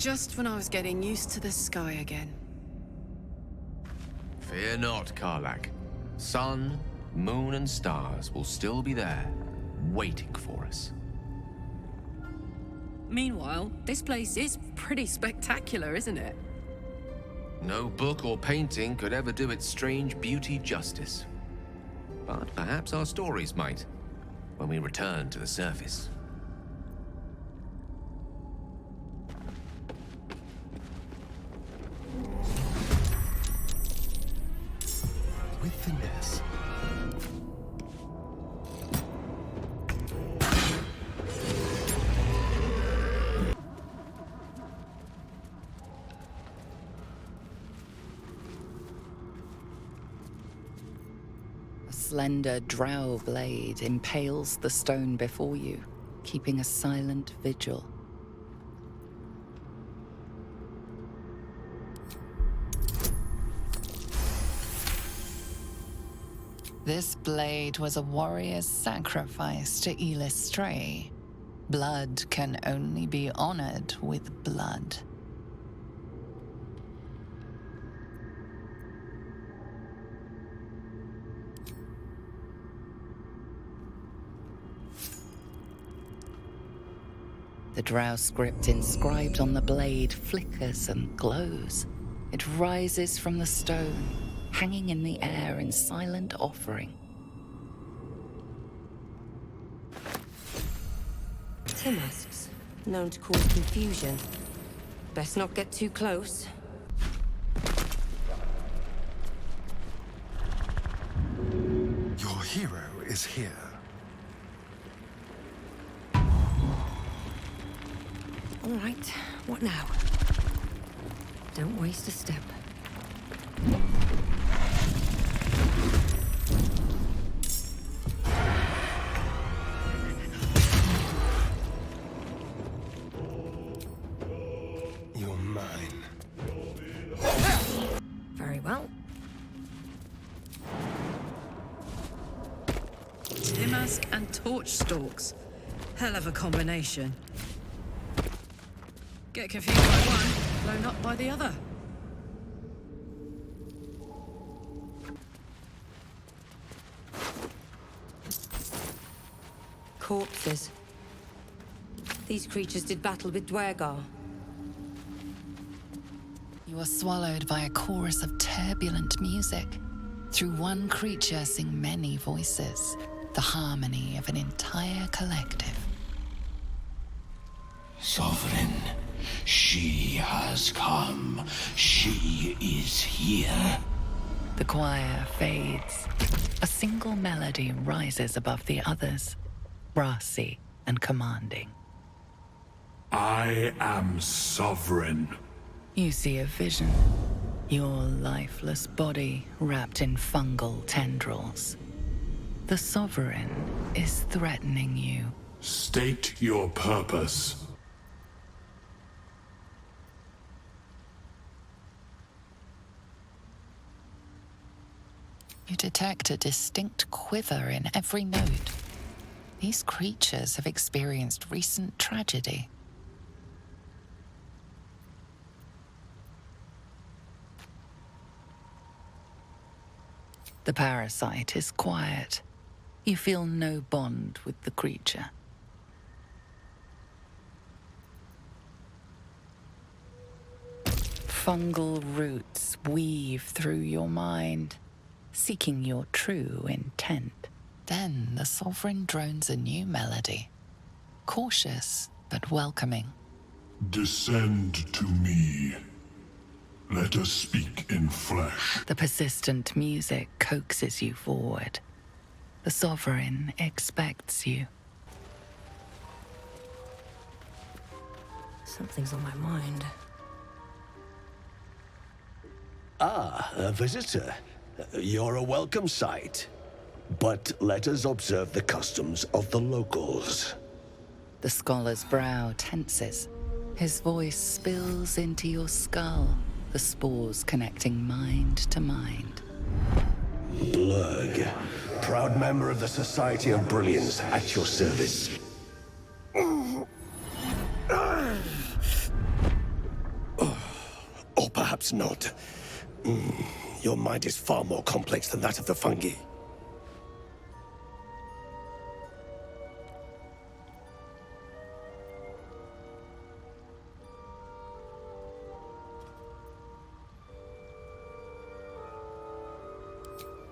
Just when I was getting used to the sky again. Fear not, Karlach. Sun, moon, and stars will still be there, waiting for us. Meanwhile, this place is pretty spectacular, isn't it? No book or painting could ever do its strange beauty justice. But perhaps our stories might, when we return to the surface. With finesse. A slender drow blade impales the stone before you, keeping a silent vigil. This blade was a warrior's sacrifice to Stray. Blood can only be honored with blood. The drow script inscribed on the blade flickers and glows. It rises from the stone, hanging in the air in silent offering. Timasks, known to cause confusion. Best not get too close. Your hero is here. All right, what now? Don't waste a step. You're mine. Very well. Timask and torch stalks. Hell of a combination. Get confused by one, blown up by the other. Corpses. These creatures did battle with Dwergar. You are swallowed by a chorus of turbulent music. Through one creature sing many voices, the harmony of an entire collective. Sovereign, she has come. She is here. The choir fades. A single melody rises above the others, brassy and commanding. I am sovereign. You see a vision. Your lifeless body wrapped in fungal tendrils. The Sovereign is threatening you. State your purpose. You detect a distinct quiver in every note. These creatures have experienced recent tragedy. The parasite is quiet. You feel no bond with the creature. Fungal roots weave through your mind, seeking your true intent. Then the Sovereign drones a new melody, cautious but welcoming. Descend to me. Let us speak in flesh. The persistent music coaxes you forward. The Sovereign expects you. Something's on my mind. Ah, a visitor. You're a welcome sight. But let us observe the customs of the locals. The scholar's brow tenses. His voice spills into your skull, the spores connecting mind to mind. Blurg, proud member of the Society of Brilliance, at your service. Perhaps not. Your mind is far more complex than that of the fungi.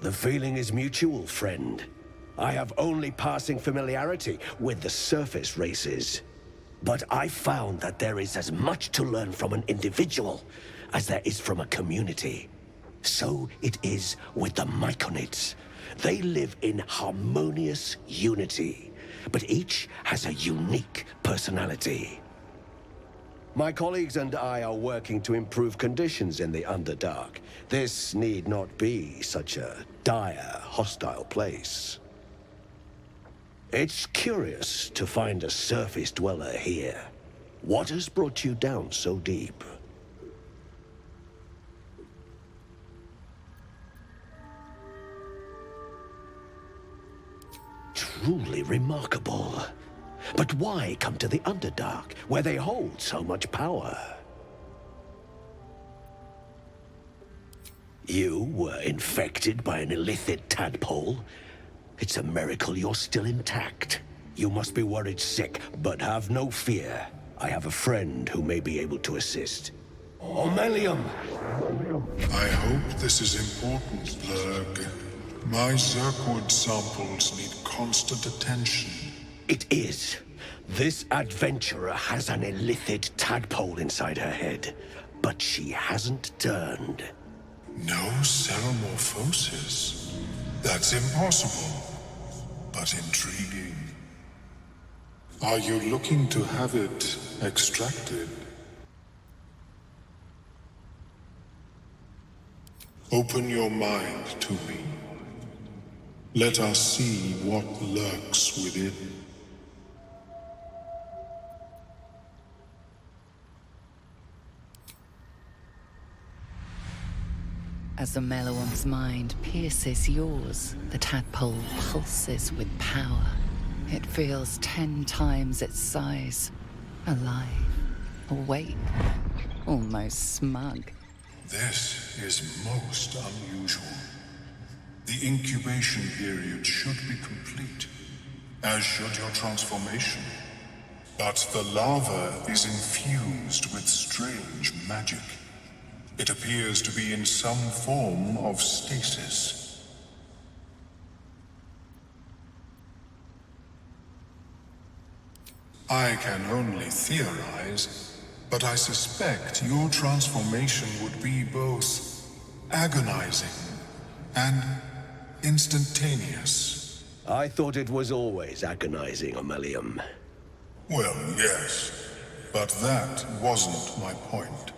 The feeling is mutual, friend. I have only passing familiarity with the surface races. But I found that there is as much to learn from an individual as there is from a community. So it is with the Myconids. They live in harmonious unity, but each has a unique personality. My colleagues and I are working to improve conditions in the Underdark. This need not be such a dire, hostile place. It's curious to find a surface dweller here. What has brought you down so deep? Truly remarkable. But why come to the Underdark, where they hold so much power? You were infected by an illithid tadpole? It's a miracle you're still intact. You must be worried sick, but have no fear. I have a friend who may be able to assist. Omeluum! I hope this is important, Lurg. My Zirkwood samples need constant attention. It is. This adventurer has an illithid tadpole inside her head, but she hasn't turned. No ceremorphosis. That's impossible, but intriguing. Are you looking to have it extracted? Open your mind to me. Let us see what lurks within. As Omeluum's mind pierces yours, the tadpole pulses with power. It feels 10 times its size. Alive, awake, almost smug. This is most unusual. The incubation period should be complete, as should your transformation. But the larva is infused with strange magic. It appears to be in some form of stasis. I can only theorize, but I suspect your transformation would be both agonizing and instantaneous. I thought it was always agonizing, Omeluum. Well, yes, but that wasn't my point.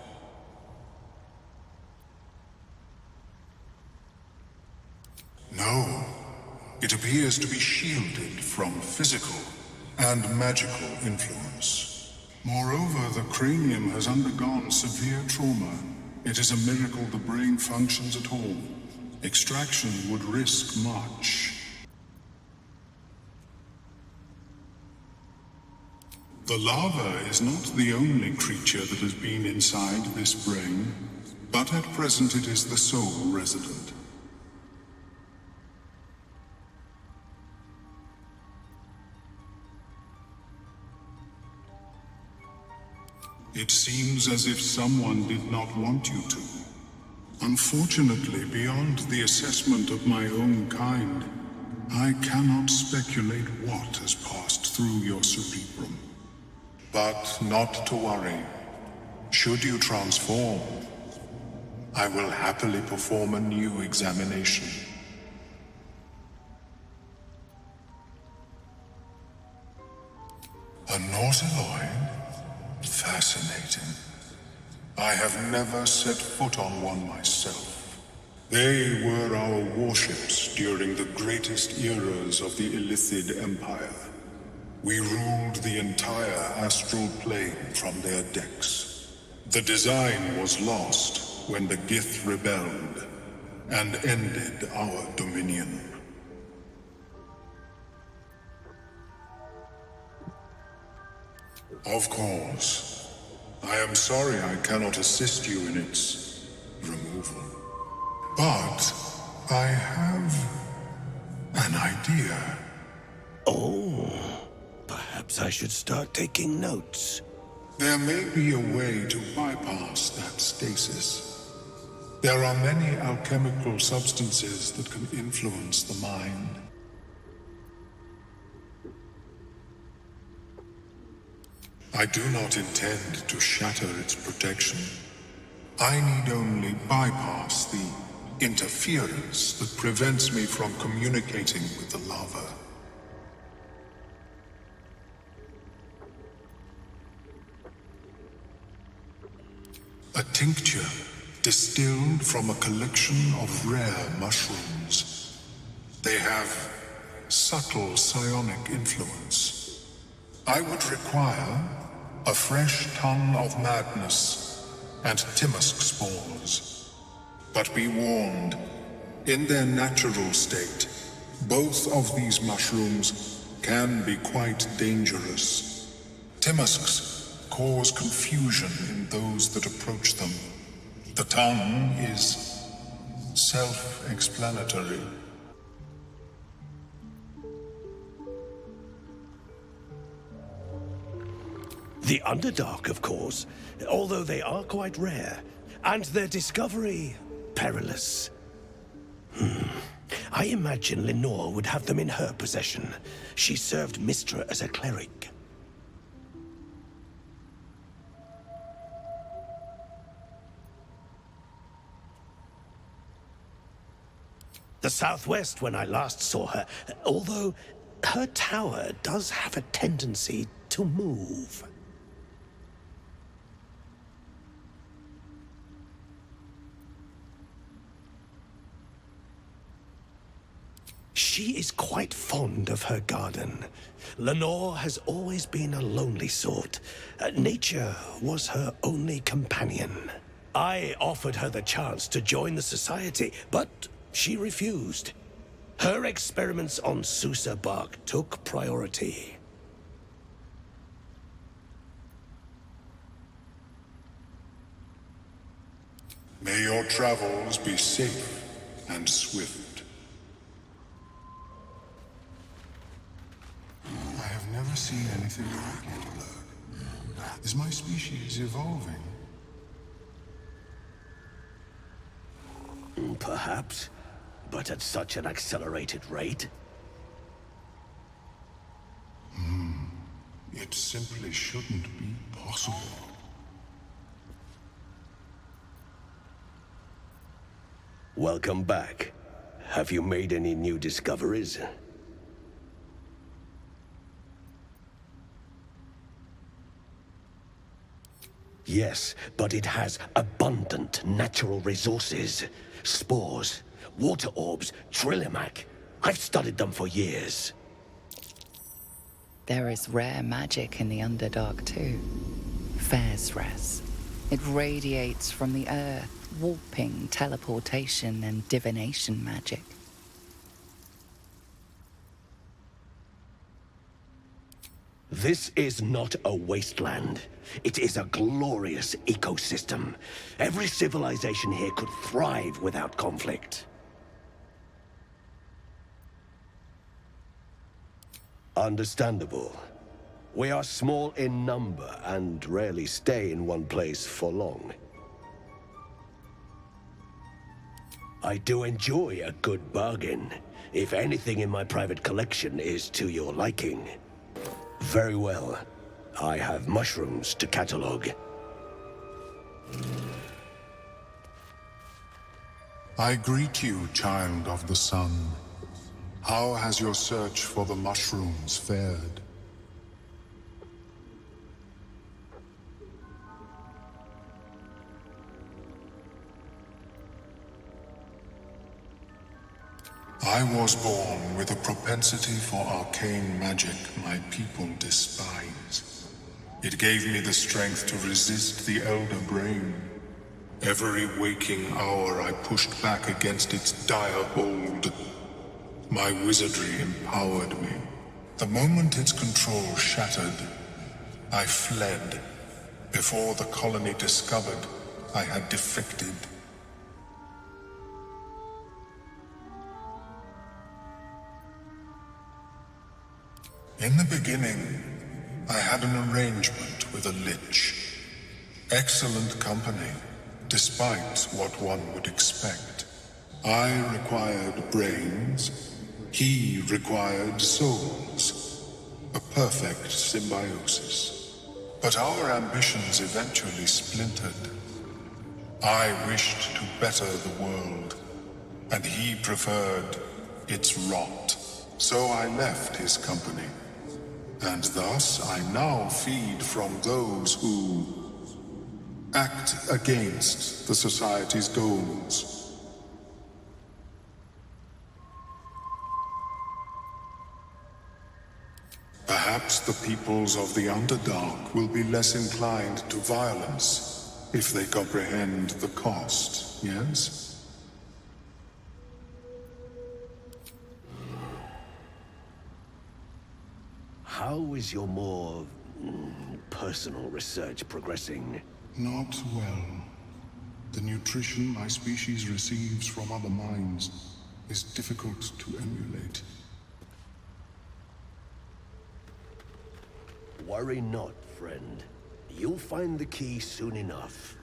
No, it appears to be shielded from physical and magical influence. Moreover, the cranium has undergone severe trauma. It is a miracle the brain functions at all. Extraction would risk much. The larva is not the only creature that has been inside this brain, but at present it is the sole resident. It seems as if someone did not want you to. Unfortunately, beyond the assessment of my own kind, I cannot speculate what has passed through your cerebrum. But not to worry. Should you transform, I will happily perform a new examination. A nautiloid? Fascinating. I have never set foot on one myself. They were our warships during the greatest eras of the Illithid Empire. We ruled the entire astral plane from their decks. The design was lost when the Gith rebelled and ended our dominion. Of course. I am sorry I cannot assist you in its approval. But I have an idea. Oh, perhaps I should start taking notes. There may be a way to bypass that stasis. There are many alchemical substances that can influence the mind. I do not intend to shatter its protection. I need only bypass the interference that prevents me from communicating with the lava. A tincture distilled from a collection of rare mushrooms. They have subtle psionic influence. I would require a fresh ton of madness and Timusk spores. But be warned, in their natural state, both of these mushrooms can be quite dangerous. Timusks cause confusion in those that approach them. The tongue is self-explanatory. The Underdark, of course, although they are quite rare, and their discovery perilous. I imagine Lenore would have them in her possession. She served Mystra as a cleric. The southwest when I last saw her, although her tower does have a tendency to move. She is quite fond of her garden. Lenore has always been a lonely sort. Nature was her only companion. I offered her the chance to join the Society, but she refused. Her experiments on Susa bark took priority. May your travels be safe and swift. I have never seen anything like it, Lurk. Is my species evolving? Perhaps, but at such an accelerated rate. It simply shouldn't be possible. Welcome back. Have you made any new discoveries? Yes, but it has abundant natural resources. Spores, water orbs, trillimac. I've studied them for years. There is rare magic in the Underdark too. Fairsres. It radiates from the earth, warping, teleportation, and divination magic. This is not a wasteland. It is a glorious ecosystem. Every civilization here could thrive without conflict. Understandable. We are small in number and rarely stay in one place for long. I do enjoy a good bargain, if anything in my private collection is to your liking. Very well. I have mushrooms to catalog. I greet you, child of the sun. How has your search for the mushrooms fared? I was born with a propensity for arcane magic my people despise. It gave me the strength to resist the Elder Brain. Every waking hour I pushed back against its dire hold. My wizardry empowered me. The moment its control shattered, I fled. Before the colony discovered I had defected. In the beginning, I had an arrangement with a lich. Excellent company, despite what one would expect. I required brains, he required souls. A perfect symbiosis. But our ambitions eventually splintered. I wished to better the world, and he preferred its rot. So I left his company. And thus I now feed from those who act against the Society's goals. Perhaps the peoples of the Underdark will be less inclined to violence if they comprehend the cost, yes? How is your more personal research progressing? Not well. The nutrition my species receives from other minds is difficult to emulate. Worry not, friend. You'll find the key soon enough.